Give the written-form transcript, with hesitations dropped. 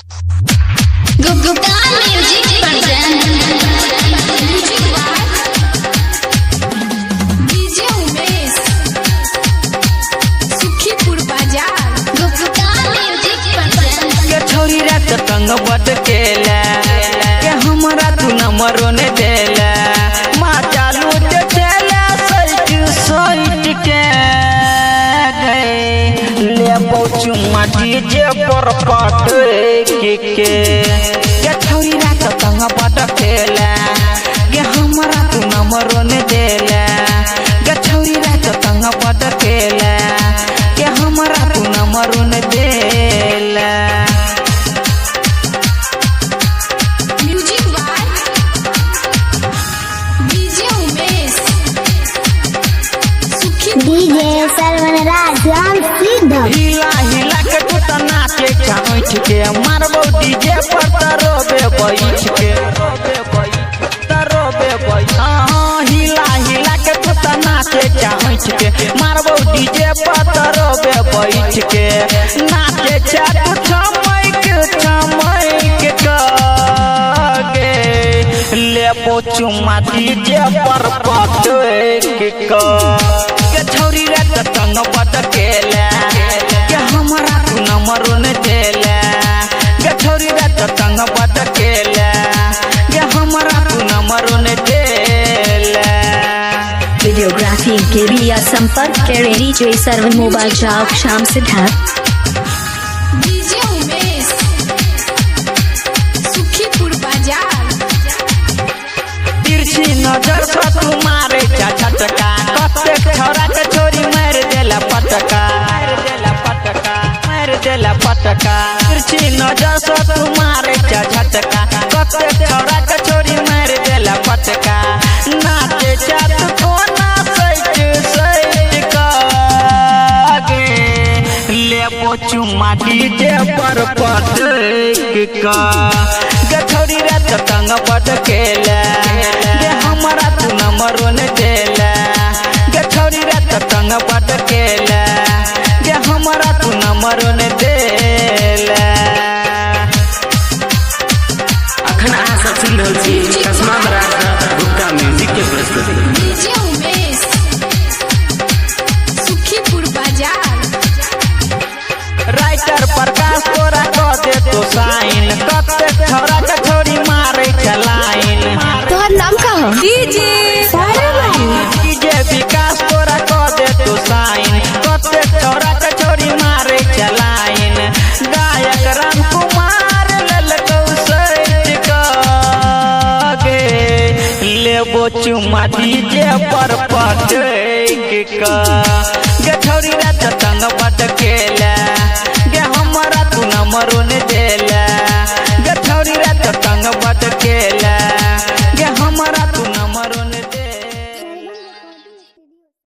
Gupta music present DJ Umesh Sukhipur बाजार। Gupta music present के छोरी रात तंग बट केला के हमरा तू नंबरो ने देला मां चालू ते चला सैट के गए ले पहुंचू माटी जे पर पट के छोरी रात तंग बट केला के हमरा तू नंबरो ने देला के छोरी रात तंग बट केला के हमरा तू नंबरो ने देला। Music by DJ Umesh DJ Sarwan Rajam सिद्ध हिला हिला के तू त नाचे चाहत के मारबो डीजे पर तरोबे बैठ के तरोबे बैठ हां हिला हिला के तू त नाचे चाहत के मारबो डीजे पर तरोबे बैठ के नाचे चाट चमैक के ले पोचुमा डीजे पर पट के छोरी रात तंग बट केला के हमरा तू नंबरो ने देला के छोरी रात तंग बट केला के हमरा तू नंबरो ने देला। वीडियोग्राफी के लिए संपर्क करें डीजे सरवन मोबाइल चौक शाम सिद्धार्थ। डीजे उमेश सुखीपुर बाजार। तिरछी नजर से तू मारे झटका कते छोरा के छोरी मार देला पटका तिरछी नजर से तू मारे झटका कते छोरा के छोरी मार देला पटका नाचे चाट कोना सैट के ले पोचुमा डीजे पर पट के छोरी रात तंग बट केला के हमरा तू नंबरो ने देला के छोरी रात तंग बट केला के हमरा तू नंबरो ने देला। अखन अहाँ सब सुन रहल छी चश्मा बराज गुप्ता म्यूजिक के प्रस्तुति। डीजे उमेश सुखीपुर बाजार। राइटर प्रकाश तोरा क दे तो साइन कते छोरा के छोरी मारे चलाइन तोहर नाम का हो? डीजे डीजे विकास तोरा क दे तो साइन कते छोरा के छोरी मारे चलाइन गायक राम कुमार ललकौ सैट के लेबो चुमा डीजे पर पट के छोरी रात तंग बट केला गे हमरा तू नंबरो ने देला गे छोरी रात तंग बट केला